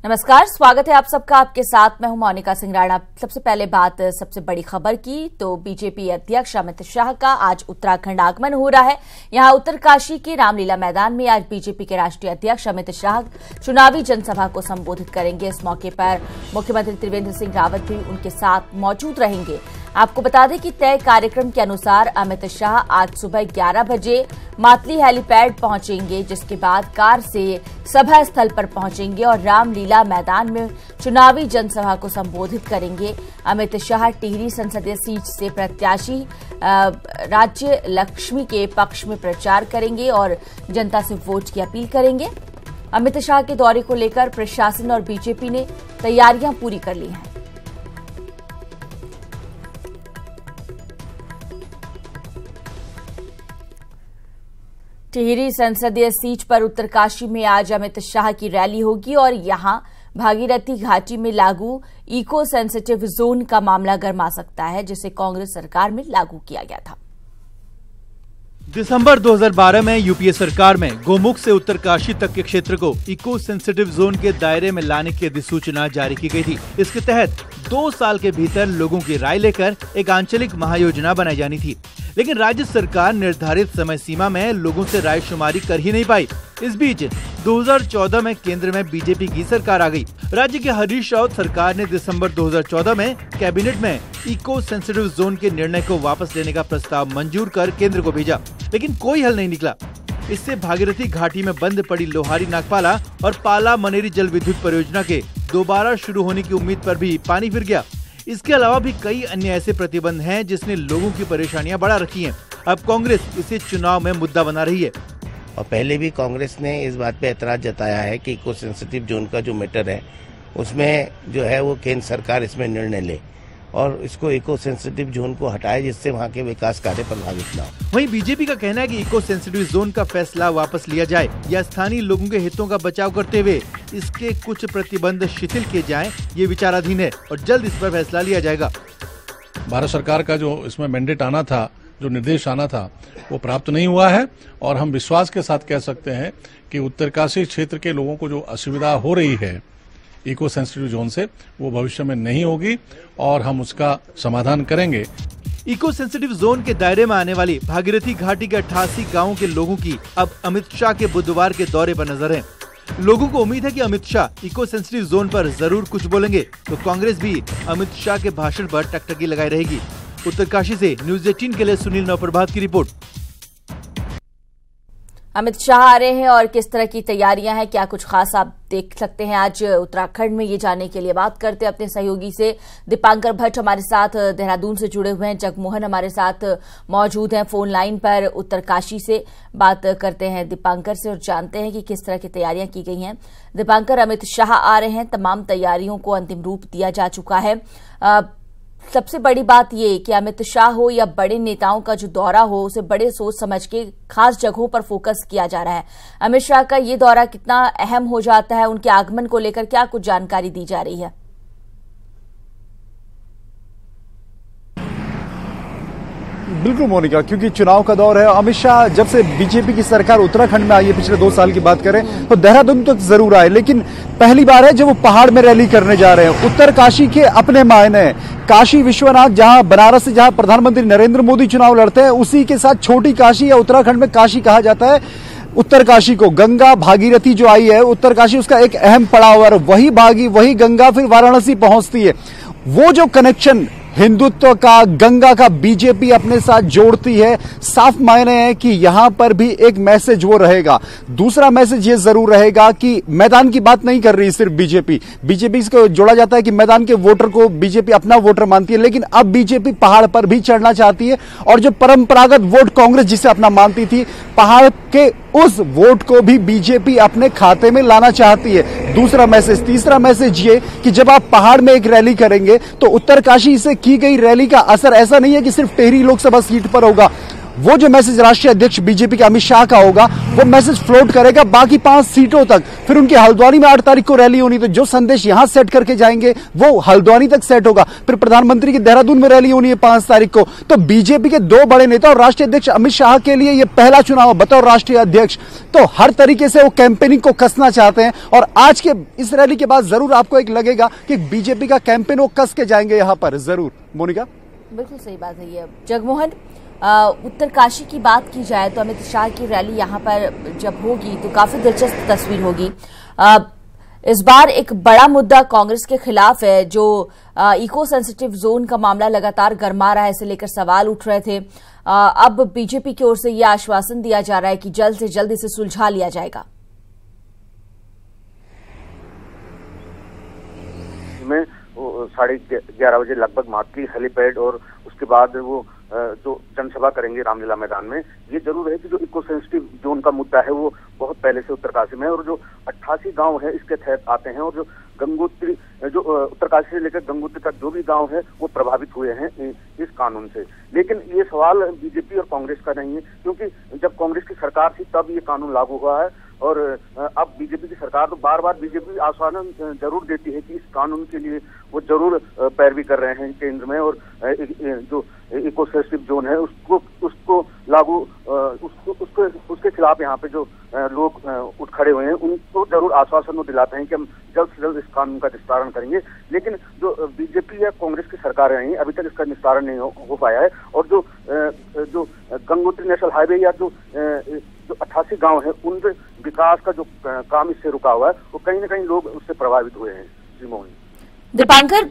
नमस्कार, स्वागत है आप सबका। आपके साथ मैं हूं मोनिका सिंह राणा। सबसे पहले बात सबसे बड़ी खबर की तो बीजेपी अध्यक्ष अमित शाह का आज उत्तराखंड आगमन हो रहा है। यहां उत्तरकाशी के रामलीला मैदान में आज बीजेपी के राष्ट्रीय अध्यक्ष अमित शाह चुनावी जनसभा को संबोधित करेंगे। इस मौके पर मुख्यमंत्री त्रिवेंद्र सिंह रावत भी उनके साथ मौजूद रहेंगे। आपको बता दें कि तय कार्यक्रम के अनुसार अमित शाह आज सुबह 11 बजे मातली हेलीपैड पहुंचेंगे, जिसके बाद कार से सभा स्थल पर पहुंचेंगे और रामलीला मैदान में चुनावी जनसभा को संबोधित करेंगे। अमित शाह टिहरी संसदीय सीट से प्रत्याशी राज्य लक्ष्मी के पक्ष में प्रचार करेंगे और जनता से वोट की अपील करेंगे। अमित शाह के दौरे को लेकर प्रशासन और बीजेपी ने तैयारियां पूरी कर ली हैं। टिहरी संसदीय सीट पर उत्तरकाशी में आज अमित शाह की रैली होगी और यहां भागीरथी घाटी में लागू इको सेंसिटिव जोन का मामला गर्मा सकता है, जिसे कांग्रेस सरकार में लागू किया गया था। दिसंबर 2012 में यूपीए सरकार में गोमुख से उत्तरकाशी तक के क्षेत्र को इको सेंसिटिव जोन के दायरे में लाने की अधिसूचना जारी की गई थी। इसके तहत 2 साल के भीतर लोगों की राय लेकर एक आंचलिक महायोजना बनाई जानी थी, लेकिन राज्य सरकार निर्धारित समय सीमा में लोगों से राय शुमारी कर ही नहीं पाई। इस बीच 2014 में केंद्र में बीजेपी की सरकार आ गई। राज्य के हरीश रावत सरकार ने दिसंबर 2014 में कैबिनेट में इको सेंसिटिव जोन के निर्णय को वापस लेने का प्रस्ताव मंजूर कर केंद्र को भेजा, लेकिन कोई हल नहीं निकला। इससे भागीरथी घाटी में बंद पड़ी लोहारी नागपाला और पाला मनेरी जल विद्युत परियोजना के दोबारा शुरू होने की उम्मीद पर भी पानी फिर गया। इसके अलावा भी कई अन्य ऐसे प्रतिबंध हैं जिसने लोगों की परेशानियां बढ़ा रखी हैं। अब कांग्रेस इसे चुनाव में मुद्दा बना रही है। और पहले भी कांग्रेस ने इस बात पे एतराज जताया है कि इको सेंसिटिव जोन का जो मैटर है उसमें जो है वो केंद्र सरकार इसमें निर्णय ले और इसको इको सेंसिटिव जोन को हटाए, जिससे वहाँ के विकास कार्य प्रभावित न हो। वहीं बीजेपी का कहना है कि इको सेंसिटिव जोन का फैसला वापस लिया जाए या स्थानीय लोगों के हितों का बचाव करते हुए इसके कुछ प्रतिबंध शिथिल किए जाएं, ये विचाराधीन है और जल्द इस पर फैसला लिया जाएगा। भारत सरकार का जो इसमें मैंडेट आना था, जो निर्देश आना था, वो प्राप्त नहीं हुआ है और हम विश्वास के साथ कह सकते हैं कि उत्तरकाशी क्षेत्र के लोगों को जो असुविधा हो रही है इको सेंसिटिव जोन से, वो भविष्य में नहीं होगी और हम उसका समाधान करेंगे। इको सेंसिटिव जोन के दायरे में आने वाली भागीरथी घाटी के 88 गाँव के लोगों की अब अमित शाह के बुधवार के दौरे पर नजर है। लोगों को उम्मीद है कि Amit Shah eco sensitive zone पर जरूर कुछ बोलेंगे, तो कांग्रेस भी अमित शाह के भाषण पर टकटकी लगाई रहेगी। उत्तरकाशी से न्यूज़ 18 के लिए सुनील नवप्रभात की रिपोर्ट। अमित शाह आ रहे हैं और किस तरह की तैयारियां हैं, क्या कुछ खास आप देख सकते हैं आज उत्तराखंड में, ये जानने के लिए बात करते हैं अपने सहयोगी से। दीपांकर भट्ट हमारे साथ देहरादून से जुड़े हुए हैं, जगमोहन हमारे साथ मौजूद हैं फोन लाइन पर। उत्तरकाशी से बात करते हैं दीपांकर से और जानते हैं कि किस तरह की तैयारियां की गई हैं। दीपांकर, अमित शाह आ रहे हैं, तमाम तैयारियों को अंतिम रूप दिया जा चुका है। सबसे बड़ी बात ये कि अमित शाह हो या बड़े नेताओं का जो दौरा हो, उसे बड़े सोच समझ के खास जगहों पर फोकस किया जा रहा है। अमित शाह का ये दौरा कितना अहम हो जाता है, उनके आगमन को लेकर क्या कुछ जानकारी दी जा रही है? बिल्कुल मोनिका, क्योंकि चुनाव का दौर है। अमित शाह जब से बीजेपी की सरकार उत्तराखंड में आई है, पिछले 2 साल की बात करें तो देहरादून तक जरूर आए, लेकिन पहली बार है जब वो पहाड़ में रैली करने जा रहे हैं। उत्तरकाशी के अपने मायने हैं। काशी विश्वनाथ, जहां बनारस से जहां प्रधानमंत्री नरेंद्र मोदी चुनाव लड़ते हैं, उसी के साथ छोटी काशी या उत्तराखंड में काशी कहा जाता है उत्तरकाशी को। गंगा भागीरथी जो आई है उत्तरकाशी, उसका एक अहम पड़ाव है। वही गंगा फिर वाराणसी पहुंचती है। वो जो कनेक्शन हिंदुत्व का, गंगा का बीजेपी अपने साथ जोड़ती है, साफ मायने हैं कि यहां पर भी एक मैसेज वो रहेगा। दूसरा मैसेज ये जरूर रहेगा कि मैदान की बात नहीं कर रही सिर्फ बीजेपी को जोड़ा जाता है कि मैदान के वोटर को बीजेपी अपना वोटर मानती है, लेकिन अब बीजेपी पहाड़ पर भी चढ़ना चाहती है और जो परंपरागत वोट कांग्रेस जिसे अपना मानती थी, पहाड़ के उस वोट को भी बीजेपी अपने खाते में लाना चाहती है। दूसरा मैसेज। तीसरा मैसेज ये कि जब आप पहाड़ में एक रैली करेंगे तो उत्तरकाशी से की गई रैली का असर ऐसा नहीं है कि सिर्फ टिहरी लोकसभा सीट पर होगा। वो जो मैसेज राष्ट्रीय अध्यक्ष बीजेपी के अमित शाह का होगा, वो मैसेज फ्लोट करेगा बाकी 5 सीटों तक। फिर उनकी हल्द्वानी में 8 तारीख को रैली होनी, तो जो संदेश यहां सेट करके जाएंगे वो हल्द्वानी तक सेट होगा। फिर प्रधानमंत्री की देहरादून में रैली होनी है 5 तारीख को। तो बीजेपी के 2 बड़े नेता और राष्ट्रीय अध्यक्ष अमित शाह के लिए यह पहला चुनाव बतौर राष्ट्रीय अध्यक्ष, तो हर तरीके से वो कैंपेनिंग को कसना चाहते हैं। और आज के इस रैली के बाद जरूर आपको एक लगेगा कि बीजेपी का कैंपेन वो कस के जाएंगे यहां पर जरूर। मोनिका, बिल्कुल सही बात है ये। जगमोहन, उत्तरकाशी की बात की जाए तो अमित शाह की रैली यहाँ पर जब होगी तो काफी दिलचस्प तस्वीर होगी। इस बार एक बड़ा मुद्दा कांग्रेस के खिलाफ है, जो इको सेंसिटिव जोन का मामला लगातार गर्मा रहा है, इसे लेकर सवाल उठ रहे थे। अब बीजेपी की ओर से यह आश्वासन दिया जा रहा है कि जल्द से जल्द इसे सुलझा लिया जाएगा। में 11:30 बजे लगभग मातली हेलीपैड और उसके बाद वो जो जनसभा करेंगे रामलीला मैदान में। ये जरूर है कि जो इको सेंसिटिव जोन का मुद्दा है वो बहुत पहले से उत्तरकाशी में है, और जो 88 गांव है इसके तहत आते हैं, और जो गंगोत्री, जो उत्तरकाशी से लेकर गंगोत्री तक जो भी गांव है वो प्रभावित हुए हैं इस कानून से। लेकिन ये सवाल बीजेपी और कांग्रेस का नहीं है, क्योंकि जब कांग्रेस की सरकार थी तब ये कानून लागू हुआ है, और अब बीजेपी की सरकार तो बार बार बीजेपी आश्वासन जरूर देती है कि इस कानून के लिए वो जरूर पैरवी कर रहे हैं केंद्र में, और जो इको सेंसिटिव जोन है उसको लागू उसके खिलाफ यहाँ पे जो लोग उठ खड़े हुए हैं उनको जरूर आश्वासन वो दिलाते हैं कि हम जल्द से जल्द इस कानून का निस्तारण करेंगे। लेकिन जो बीजेपी या कांग्रेस की सरकार रही अभी तक इसका निस्तारण नहीं हो पाया है, और जो गंगोत्री नेशनल हाईवे या जो 88 गांव है उन विकास का जो काम इससे रुका हुआ है, वो कहीं ना कहीं लोग उससे प्रभावित हुए हैं। जी मोहन। दीपांकर,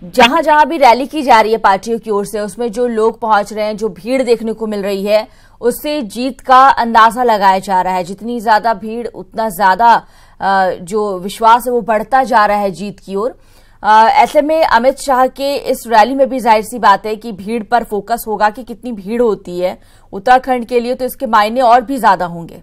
जहां जहां भी रैली की जा रही है पार्टियों की ओर से, उसमें जो लोग पहुंच रहे हैं, जो भीड़ देखने को मिल रही है, उससे जीत का अंदाजा लगाया जा रहा है। जितनी ज्यादा भीड़ उतना ज्यादा जो विश्वास है वो बढ़ता जा रहा है जीत की ओर। ऐसे में अमित शाह के इस रैली में भी जाहिर सी बात है कि भीड़ पर फोकस होगा कि कितनी भीड़ होती है उत्तराखंड के लिए, तो इसके मायने और भी ज्यादा होंगे।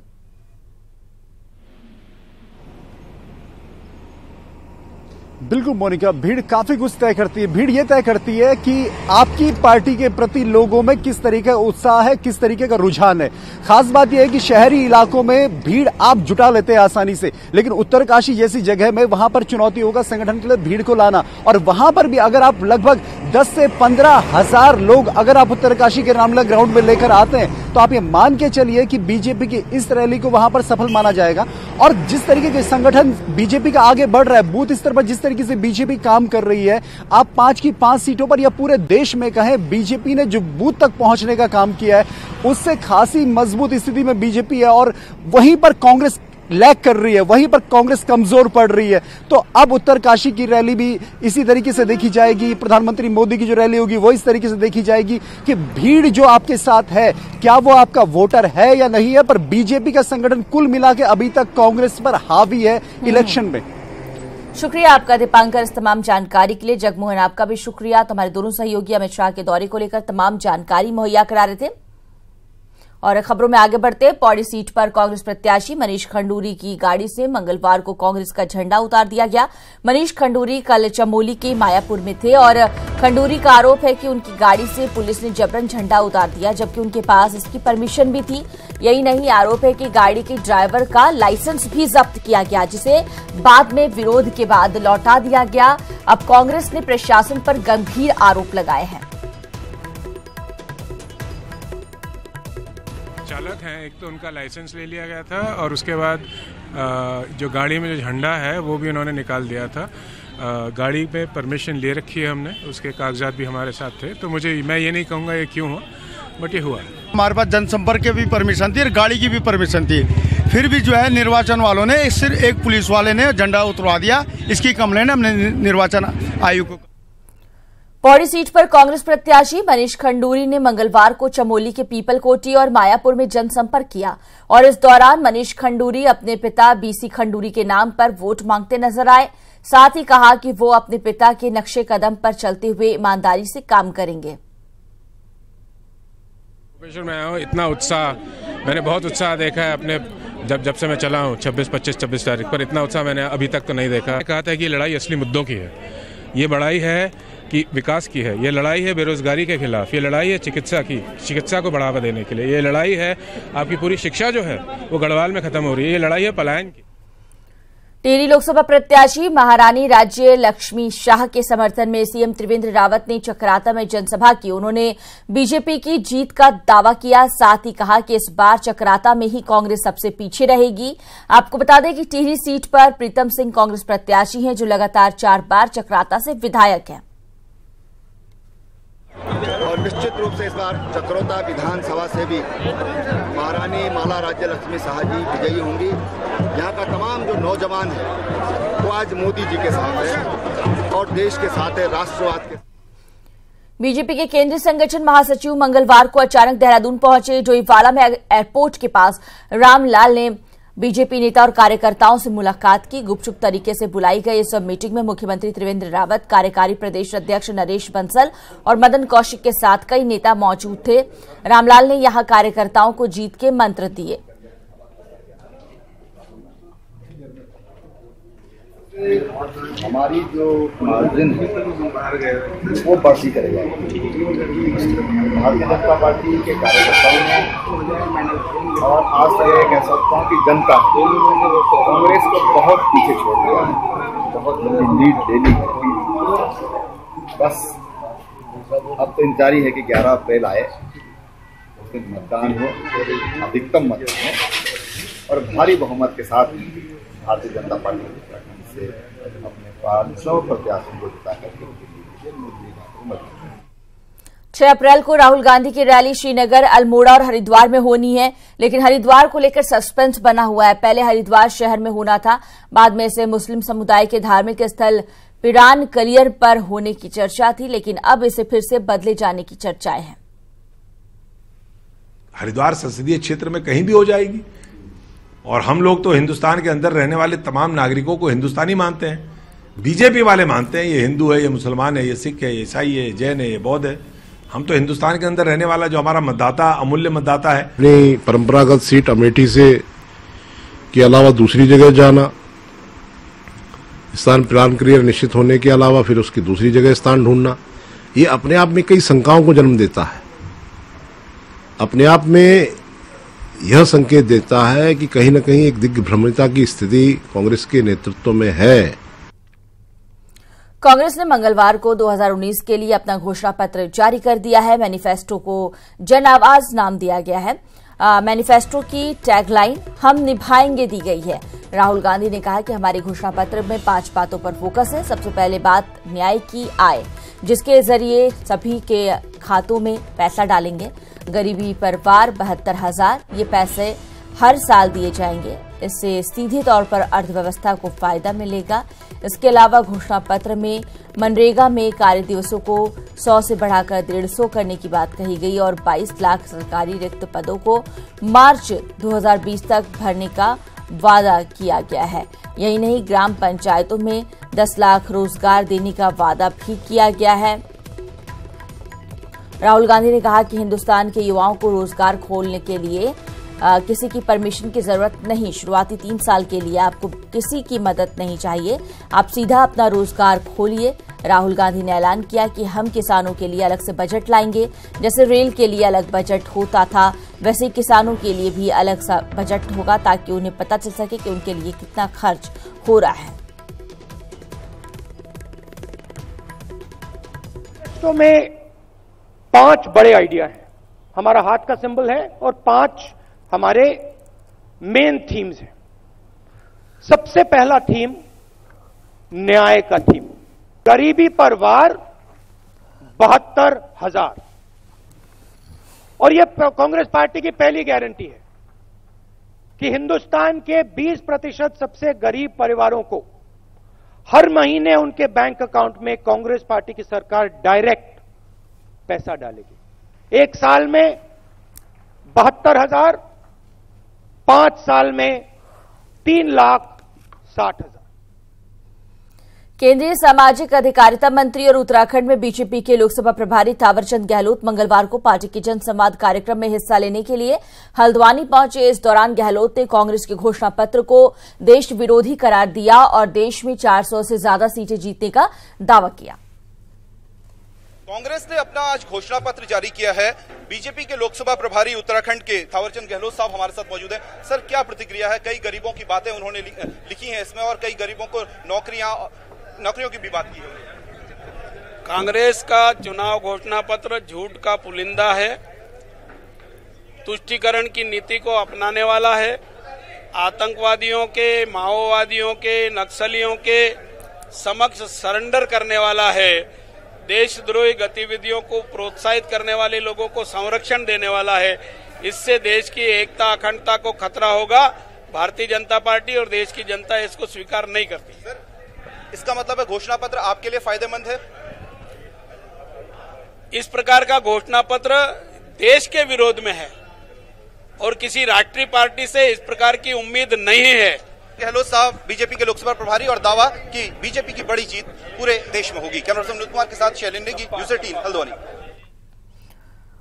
बिल्कुल मोनिका, भीड़ काफी कुछ तय करती है। भीड़ ये तय करती है कि आपकी पार्टी के प्रति लोगों में किस तरीके का उत्साह है, किस तरीके का रुझान है। खास बात यह है कि शहरी इलाकों में भीड़ आप जुटा लेते हैं आसानी से, लेकिन उत्तरकाशी जैसी जगह में वहां पर चुनौती होगा संगठन के लिए भीड़ को लाना। और वहां पर भी अगर आप लगभग 10 से 15 हजार लोग अगर आप उत्तरकाशी के रामलीला ग्राउंड में लेकर आते हैं, तो आप ये मान के चलिए कि बीजेपी की इस रैली को वहां पर सफल माना जाएगा। और जिस तरीके के संगठन बीजेपी का आगे बढ़ रहा है, बूथ स्तर पर जिस तरीके से बीजेपी काम कर रही है, आप 5 की 5 सीटों पर या पूरे देश में कहें, बीजेपी ने जो बूथ तक पहुंचने का काम किया है उससे खासी मजबूत स्थिति में बीजेपी है। और वहीं पर कांग्रेस लैग कर रही है, वहीं पर कांग्रेस कमजोर पड़ रही है। तो अब उत्तरकाशी की रैली भी इसी तरीके से देखी जाएगी। प्रधानमंत्री मोदी की जो रैली होगी वो इस तरीके से देखी जाएगी कि भीड़ जो आपके साथ है, क्या वो आपका वोटर है या नहीं है। पर बीजेपी का संगठन कुल मिला के अभी तक कांग्रेस पर हावी है इलेक्शन में। शुक्रिया आपका दीपांकर इस तमाम जानकारी के लिए। जगमोहन, आपका भी शुक्रिया। तुम्हारे दोनों सहयोगी अमित शाह के दौरे को लेकर तमाम जानकारी मुहैया करा रहे थे। और खबरों में आगे बढ़ते, पौड़ी सीट पर कांग्रेस प्रत्याशी मनीष खंडूरी की गाड़ी से मंगलवार को कांग्रेस का झंडा उतार दिया गया। मनीष खंडूरी कल चमोली के मायापुर में थे और खंडूरी का आरोप है कि उनकी गाड़ी से पुलिस ने जबरन झंडा उतार दिया, जबकि उनके पास इसकी परमिशन भी थी। यही नहीं, आरोप है कि गाड़ी के ड्राइवर का लाइसेंस भी जब्त किया गया, जिसे बाद में विरोध के बाद लौटा दिया गया। अब कांग्रेस ने प्रशासन पर गंभीर आरोप लगाए हैं। चालक हैं, एक तो उनका लाइसेंस ले लिया गया था और उसके बाद जो गाड़ी में जो झंडा है वो भी उन्होंने निकाल दिया था। गाड़ी पे परमिशन ले रखी है हमने, उसके कागजात भी हमारे साथ थे। तो मैं ये नहीं कहूँगा ये क्यों हुआ, बट ये हुआ। हमारे पास जनसंपर्क की भी परमिशन थी और गाड़ी की भी परमिशन थी, फिर भी जो है निर्वाचन वालों ने सिर्फ एक पुलिस वाले ने झंडा उतरवा दिया। इसकी कंप्लेंट हमने निर्वाचन आयोग को। पौड़ी सीट पर कांग्रेस प्रत्याशी मनीष खंडूरी ने मंगलवार को चमोली के पीपल कोटी और मायापुर में जनसंपर्क किया और इस दौरान मनीष खंडूरी अपने पिता बीसी खंडूरी के नाम पर वोट मांगते नजर आए। साथ ही कहा कि वो अपने पिता के नक्शे कदम पर चलते हुए ईमानदारी से काम करेंगे। मैं आया हूँ, इतना उत्साह मैंने बहुत उत्साह देखा है अपने जब से मैं चला हूँ 26, 25, 26 तारीख पर। इतना उत्साह मैंने अभी तक तो नहीं देखा। कहा था कि लड़ाई असली मुद्दों की है ये लड़ाई है कि विकास की है, ये लड़ाई है बेरोजगारी के खिलाफ, ये लड़ाई है चिकित्सा की, चिकित्सा को बढ़ावा देने के लिए, ये लड़ाई है आपकी पूरी शिक्षा जो है वो गढ़वाल में खत्म हो रही है, ये लड़ाई है पलायन की। टिहरी लोकसभा प्रत्याशी महारानी राज्य लक्ष्मी शाह के समर्थन में सीएम त्रिवेंद्र रावत ने चक्राता में जनसभा की। उन्होंने बीजेपी की जीत का दावा किया, साथ ही कहा कि इस बार चक्राता में ही कांग्रेस सबसे पीछे रहेगी। आपको बता दें कि टिहरी सीट पर प्रीतम सिंह कांग्रेस प्रत्याशी हैं, जो लगातार 4 बार चक्राता से विधायक हैं। और निश्चित रूप से इस बार चक्रोता विधानसभा से भी महारानी माला राज्य लक्ष्मी शाह जी विजयी होंगी। यहाँ का तमाम जो नौजवान है वो आज मोदी जी के साथ है और देश के साथ है, राष्ट्रवाद के। बीजेपी के केंद्रीय संगठन महासचिव मंगलवार को अचानक देहरादून पहुंचे। जोईवाड़ा में एयरपोर्ट के पास रामलाल ने बीजेपी नेता और कार्यकर्ताओं से मुलाकात की। गुपचुप तरीके से बुलाई गई इस मीटिंग में मुख्यमंत्री त्रिवेंद्र रावत, कार्यकारी प्रदेश अध्यक्ष नरेश बंसल और मदन कौशिक के साथ कई नेता मौजूद थे। रामलाल ने यहां कार्यकर्ताओं को जीत के मंत्र दिए। हमारी जो मार्जिन है वो बढ़ती करेगा। भारतीय जनता पार्टी के कार्यकर्ताओं ने और आज तक कह सकता हूँ कि जनता कांग्रेस को बहुत पीछे छोड़ दिया है, बहुत लंबी लीड ले ली है। बस अब तो इंतजारी है कि 11 अप्रैल आए, उस दिन मतदान हो, अधिकतम मतदान हो और भारी बहुमत के साथ भारतीय जनता पार्टी से अपने 500 प्रत्याशियों को जिता करके 6 अप्रैल को राहुल गांधी की रैली श्रीनगर, अल्मोड़ा और हरिद्वार में होनी है, लेकिन हरिद्वार को लेकर सस्पेंस बना हुआ है। पहले हरिद्वार शहर में होना था, बाद में इसे मुस्लिम समुदाय के धार्मिक स्थल पिरान कलियर पर होने की चर्चा थी, लेकिन अब इसे फिर से बदले जाने की चर्चाएं हैं। हरिद्वार संसदीय क्षेत्र में कहीं भी हो जाएगी और हम लोग तो हिंदुस्तान के अंदर रहने वाले तमाम नागरिकों को हिंदुस्तानी मानते हैं। बीजेपी वाले मानते हैं ये हिंदू है, ये मुसलमान है, ये सिख है, ये ईसाई है, ये जैन है, ये बौद्ध है। हम तो हिंदुस्तान के अंदर रहने वाला जो हमारा मतदाता, अमूल्य मतदाता है। अपनी परंपरागत सीट अमेठी से के अलावा दूसरी जगह जाना, स्थान प्लान करियर निश्चित होने के अलावा फिर उसकी दूसरी जगह स्थान ढूंढना, ये अपने आप में कई शंकाओं को जन्म देता है। अपने आप में यह संकेत देता है कि कहीं न कहीं एक दिग्भ्रमिता की स्थिति कांग्रेस के नेतृत्व में है। कांग्रेस ने मंगलवार को 2019 के लिए अपना घोषणा पत्र जारी कर दिया है। मैनिफेस्टो को जन आवाज नाम दिया गया है। मैनिफेस्टो की टैगलाइन हम निभाएंगे दी गई है। राहुल गांधी ने कहा कि हमारे घोषणा पत्र में 5 बातों पर फोकस है। सबसे पहले बात न्याय की आय, जिसके जरिए सभी के खातों में पैसा डालेंगे। गरीबी पर वार 72,000 ये पैसे हर साल दिए जाएंगे। इससे सीधे तौर पर अर्थव्यवस्था को फायदा मिलेगा। इसके अलावा घोषणा पत्र में मनरेगा में कार्य दिवसों को 100 से बढ़ाकर 150 करने की बात कही गई और 22 लाख सरकारी रिक्त पदों को मार्च 2020 तक भरने का वादा किया गया है। यही नहीं, ग्राम पंचायतों में 10 लाख रोजगार देने का वादा भी किया गया है। राहुल गांधी ने कहा कि हिंदुस्तान के युवाओं को रोजगार खोलने के लिए किसी की परमिशन की जरूरत नहीं। शुरुआती 3 साल के लिए आपको किसी की मदद नहीं चाहिए, आप सीधा अपना रोजगार खोलिए। राहुल गांधी ने ऐलान किया कि हम किसानों के लिए अलग से बजट लाएंगे। जैसे रेल के लिए अलग बजट होता था, वैसे किसानों के लिए भी अलग सा बजट होगा, ताकि उन्हें पता चल सके कि उनके लिए कितना खर्च हो रहा है। तो में 5 बड़े आइडिया हैं। हमारा हाथ का सिंबल है और 5 हमारे मेन थीम्स हैं। सबसे पहला थीम न्याय का थीम। गरीबी पर वार 72,000 और यह कांग्रेस पार्टी की पहली गारंटी है कि हिंदुस्तान के 20% सबसे गरीब परिवारों को हर महीने उनके बैंक अकाउंट में कांग्रेस पार्टी की सरकार डायरेक्ट पैसा डालेगी। 1 साल में 72,000, 5 साल में 3,60,000। केंद्रीय सामाजिक अधिकारिता मंत्री और उत्तराखंड में बीजेपी के लोकसभा प्रभारी थावरचंद गहलोत मंगलवार को पार्टी के जनसंवाद कार्यक्रम में हिस्सा लेने के लिए हल्द्वानी पहुंचे। इस दौरान गहलोत ने कांग्रेस के घोषणा पत्र को देश विरोधी करार दिया और देश में 400 से ज्यादा सीटें जीतने का दावा किया। कांग्रेस ने अपना आज घोषणा पत्र जारी किया है। बीजेपी के लोकसभा प्रभारी उत्तराखंड के थावरचंद गहलोत साहब हमारे साथ मौजूद हैं। सर, क्या प्रतिक्रिया है? कई गरीबों की बातें उन्होंने लिखी हैं इसमें और कई गरीबों को नौकरियों की भी बात की है। कांग्रेस का चुनाव घोषणा पत्र झूठ का पुलिंदा है, तुष्टीकरण की नीति को अपनाने वाला है, आतंकवादियों के, माओवादियों के, नक्सलियों के समक्ष सरेंडर करने वाला है, देशद्रोही गतिविधियों को प्रोत्साहित करने वाले लोगों को संरक्षण देने वाला है। इससे देश की एकता अखंडता को खतरा होगा। भारतीय जनता पार्टी और देश की जनता इसको स्वीकार नहीं करती। सर, इसका मतलब है घोषणा पत्र आपके लिए फायदेमंद है? इस प्रकार का घोषणा पत्र देश के विरोध में है और किसी राष्ट्रीय पार्टी से इस प्रकार की उम्मीद नहीं है। गहलोत साहब बीजेपी के लोकसभा प्रभारी और दावा कि बीजेपी की बड़ी जीत पूरे देश में होगी। कैमरा पर्सन अमित कुमार के साथ शैलेंद्र की, न्यूज़ 18 हल्द्वानी।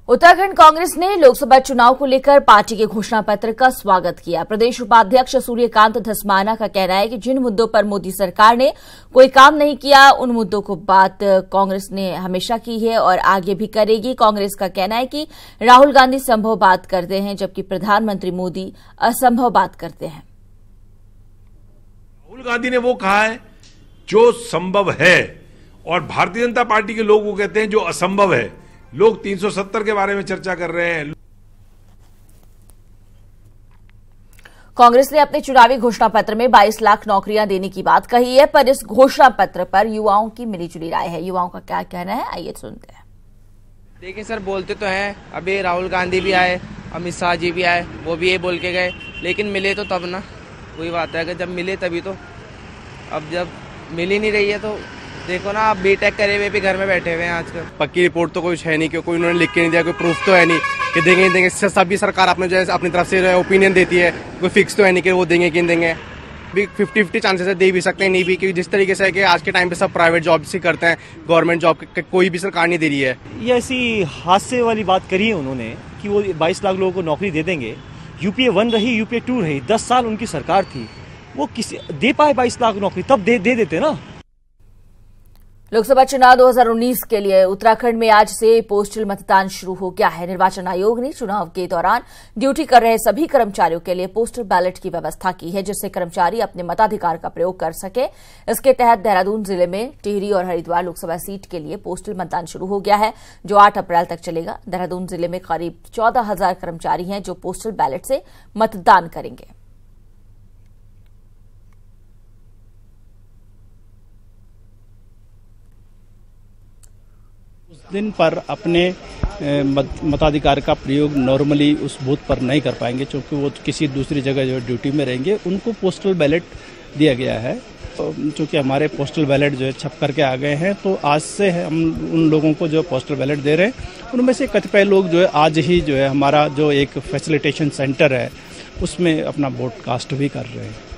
उत्तराखंड कांग्रेस ने लोकसभा चुनाव को लेकर पार्टी के घोषणा पत्र का स्वागत किया। प्रदेश उपाध्यक्ष सूर्यकांत धस्माना का कहना है कि जिन मुद्दों पर मोदी सरकार ने कोई काम नहीं किया, उन मुद्दों को बात कांग्रेस ने हमेशा की है और आगे भी करेगी। कांग्रेस का कहना है कि राहुल गांधी संभव बात करते हैं, जबकि प्रधानमंत्री मोदी असंभव बात करते हैं। राहुल गांधी ने वो कहा है जो संभव है और भारतीय जनता पार्टी के लोग वो कहते हैं जो असंभव है। लोग 370 के बारे में चर्चा कर रहे हैं। कांग्रेस ने अपने चुनावी घोषणा पत्र में 22 लाख नौकरियां देने की बात कही है, पर इस घोषणा पत्र पर युवाओं की मिलीजुली राय है। युवाओं का क्या कहना है, आइए सुनते हैं। देखिए सर, बोलते तो हैं, अभी राहुल गांधी भी आए, अमित शाह जी भी आए, वो भी ये बोल के गए, लेकिन मिले तो तब ना। वही बात है कि जब मिले तभी तो। अब जब मिल ही नहीं रही है तो देखो ना, आप बीटेक करे हुए भी घर में बैठे हुए हैं आजकल। पक्की रिपोर्ट तो कुछ है नहीं, क्योंकि कोई उन्होंने लिख के नहीं दिया, कोई प्रूफ तो है नहीं कि देंगे नहीं देंगे। सभी सरकार अपने जो है अपनी तरफ से ओपिनियन देती है, कोई फिक्स तो है नहीं कि वो देंगे कि नहीं देंगे। भी 50-50 चांसेस है, दे भी सकते हैं, नहीं भी, क्योंकि जिस तरीके से है कि आज के टाइम पे सब प्राइवेट जॉब से करते हैं, गवर्नमेंट जॉब कोई भी सरकार नहीं दे रही है। ये ऐसी हादसे वाली बात करी है उन्होंने कि वो 22 लाख लोगों को नौकरी दे देंगे। यूपीए 1 रही, यूपीए 2 रही, 10 साल उनकी सरकार थी, वो किसी दे पाए 22 लाख नौकरी, तब दे देते ना। लोकसभा चुनाव 2019 के लिए उत्तराखंड में आज से पोस्टल मतदान शुरू हो गया है। निर्वाचन आयोग ने चुनाव के दौरान ड्यूटी कर रहे सभी कर्मचारियों के लिए पोस्टल बैलेट की व्यवस्था की है, जिससे कर्मचारी अपने मताधिकार का प्रयोग कर सके। इसके तहत देहरादून जिले में टिहरी और हरिद्वार लोकसभा सीट के लिए पोस्टल मतदान शुरू हो गया है, जो 8 अप्रैल तक चलेगा। देहरादून जिले में करीब 14,000 कर्मचारी हैं जो पोस्टल बैलेट से मतदान करेंगे। दिन पर अपने मताधिकार का प्रयोग नॉर्मली उस बूथ पर नहीं कर पाएंगे, क्योंकि वो किसी दूसरी जगह जो ड्यूटी में रहेंगे, उनको पोस्टल बैलेट दिया गया है। चूँकि हमारे पोस्टल बैलेट जो है छप करके आ गए हैं, तो आज से हम उन लोगों को जो पोस्टल बैलेट दे रहे हैं, उनमें से कतिपय लोग जो है आज ही जो है हमारा जो एक फैसिलिटेशन सेंटर है उसमें अपना वोट कास्ट भी कर रहे हैं।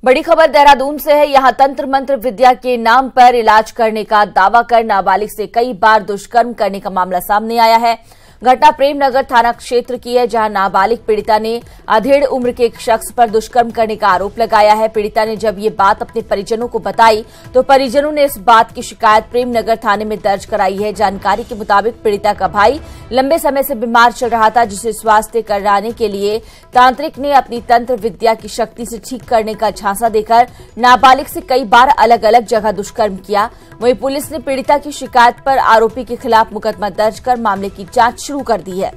बड़ी खबर देहरादून से है। यहां तंत्र मंत्र विद्या के नाम पर इलाज करने का दावा कर नाबालिग से कई बार दुष्कर्म करने का मामला सामने आया है। घटना प्रेमनगर थाना क्षेत्र की है, जहां नाबालिग पीड़िता ने अधेड़ उम्र के एक शख्स पर दुष्कर्म करने का आरोप लगाया है। पीड़िता ने जब ये बात अपने परिजनों को बताई तो परिजनों ने इस बात की शिकायत प्रेमनगर थाने में दर्ज कराई है। जानकारी के मुताबिक पीड़िता का भाई लंबे समय से बीमार चल रहा था, जिसे स्वास्थ्य कराने के लिए तांत्रिक ने अपनी तंत्र विद्या की शक्ति से ठीक करने का झांसा देकर नाबालिग से कई बार अलग अलग जगह दुष्कर्म किया। वहीं पुलिस ने पीड़िता की शिकायत पर आरोपी के खिलाफ मुकदमा दर्ज कर मामले की जांच शुरू कर दी है।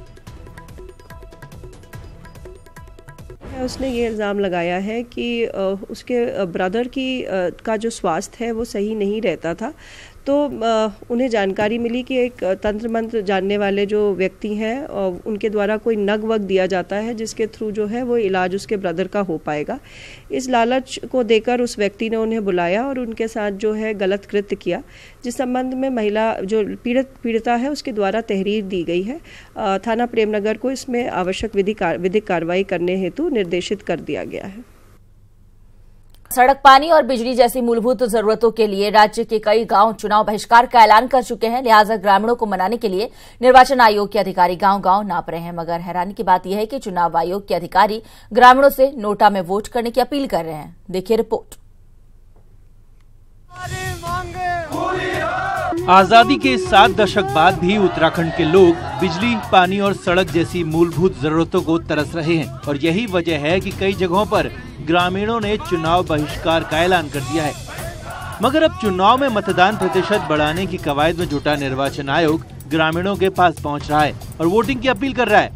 उसने ये इल्ज़ाम लगाया है कि उसके ब्रदर का जो स्वास्थ्य है वो सही नहीं रहता था, तो उन्हें जानकारी मिली कि एक तंत्र मंत्र जानने वाले जो व्यक्ति हैं उनके द्वारा कोई नग वग दिया जाता है, जिसके थ्रू जो है वो इलाज उसके ब्रदर का हो पाएगा। इस लालच को देकर उस व्यक्ति ने उन्हें बुलाया और उनके साथ जो है गलत कृत्य किया, जिस संबंध में महिला जो पीड़िता है उसके द्वारा तहरीर दी गई है। थाना प्रेमनगर को इसमें आवश्यक विधिक कार्रवाई करने हेतु निर्देशित कर दिया गया है। सड़क, पानी और बिजली जैसी मूलभूत जरूरतों के लिए राज्य के कई गांव चुनाव बहिष्कार का ऐलान कर चुके हैं। लिहाजा ग्रामीणों को मनाने के लिए निर्वाचन आयोग के अधिकारी गांव-गांव नाप रहे हैं। मगर हैरानी की बात यह है कि चुनाव आयोग के अधिकारी ग्रामीणों से नोटा में वोट करने की अपील कर रहे हैं। देखिए रिपोर्ट। आजादी के 7 दशक बाद भी उत्तराखंड के लोग बिजली, पानी और सड़क जैसी मूलभूत जरूरतों को तरस रहे हैं और यही वजह है कि कई जगहों पर ग्रामीणों ने चुनाव बहिष्कार का ऐलान कर दिया है। मगर अब चुनाव में मतदान प्रतिशत बढ़ाने की कवायद में जुटा निर्वाचन आयोग ग्रामीणों के पास पहुंच रहा है और वोटिंग की अपील कर रहा है।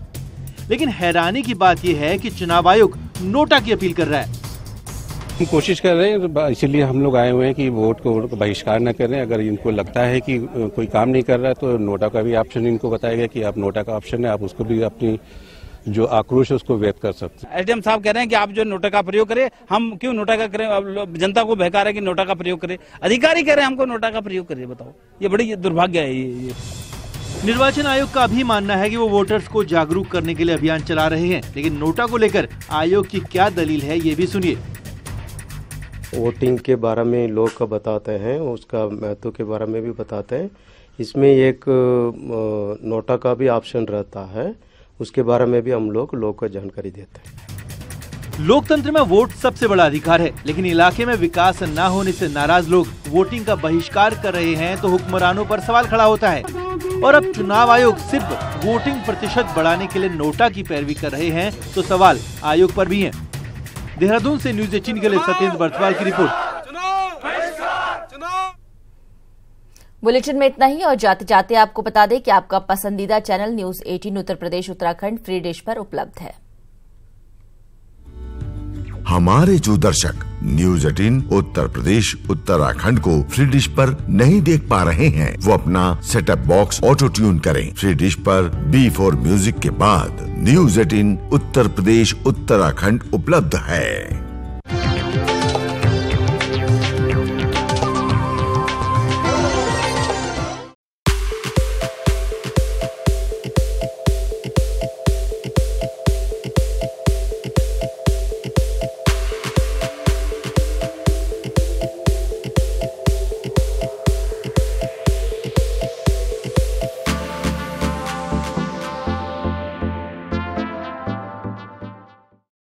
लेकिन हैरानी की बात यह है कि चुनाव आयोग नोटा की अपील कर रहा है। हम कोशिश कर रहे हैं, इसीलिए हम लोग आए हुए हैं कि वोट को बहिष्कार न करें। अगर इनको लगता है कि कोई काम नहीं कर रहा है तो नोटा का भी ऑप्शन इनको बताया गया कि आप नोटा का ऑप्शन है, आप उसको भी अपनी जो आक्रोश है उसको व्यक्त कर सकते हैं। एसडीएम साहब कह रहे हैं कि आप जो नोटा का प्रयोग करें, हम क्यों नोटा का करें? जनता को बहका रहे हैं कि नोटा का प्रयोग करें, अधिकारी कह रहे हैं हमको नोटा का प्रयोग करें। बताओ, ये बड़ी दुर्भाग्य है। ये निर्वाचन आयोग का भी मानना है कि वो वोटर्स को जागरूक करने के लिए अभियान चला रहे हैं, लेकिन नोटा को लेकर आयोग की क्या दलील है ये भी सुनिए। वोटिंग के बारे में लोग का बताते हैं, उसका महत्व के बारे में भी बताते हैं। इसमें एक नोटा का भी ऑप्शन रहता है, उसके बारे में भी हम लोग को जानकारी देते हैं। लोकतंत्र में वोट सबसे बड़ा अधिकार है, लेकिन इलाके में विकास न होने से नाराज लोग वोटिंग का बहिष्कार कर रहे हैं तो हुक्मरानों पर सवाल खड़ा होता है। और अब चुनाव आयोग सिर्फ वोटिंग प्रतिशत बढ़ाने के लिए नोटा की पैरवी कर रहे हैं तो सवाल आयोग पर भी है। देहरादून से न्यूज 18 के लिए सत्येंद्र बर्थवाल की रिपोर्ट। बुलेटिन में इतना ही और जाते जाते आपको बता दें कि आपका पसंदीदा channel news 18 Uttar Pradesh Uttarakhand free dish पर उपलब्ध है। हमारे जो दर्शक न्यूज 18 उत्तर प्रदेश उत्तराखंड को फ्री डिश पर नहीं देख पा रहे हैं, वो अपना सेटअप बॉक्स ऑटो ट्यून करें। फ्री डिश पर B4 म्यूजिक के बाद न्यूज 18 उत्तर प्रदेश उत्तराखंड उपलब्ध है।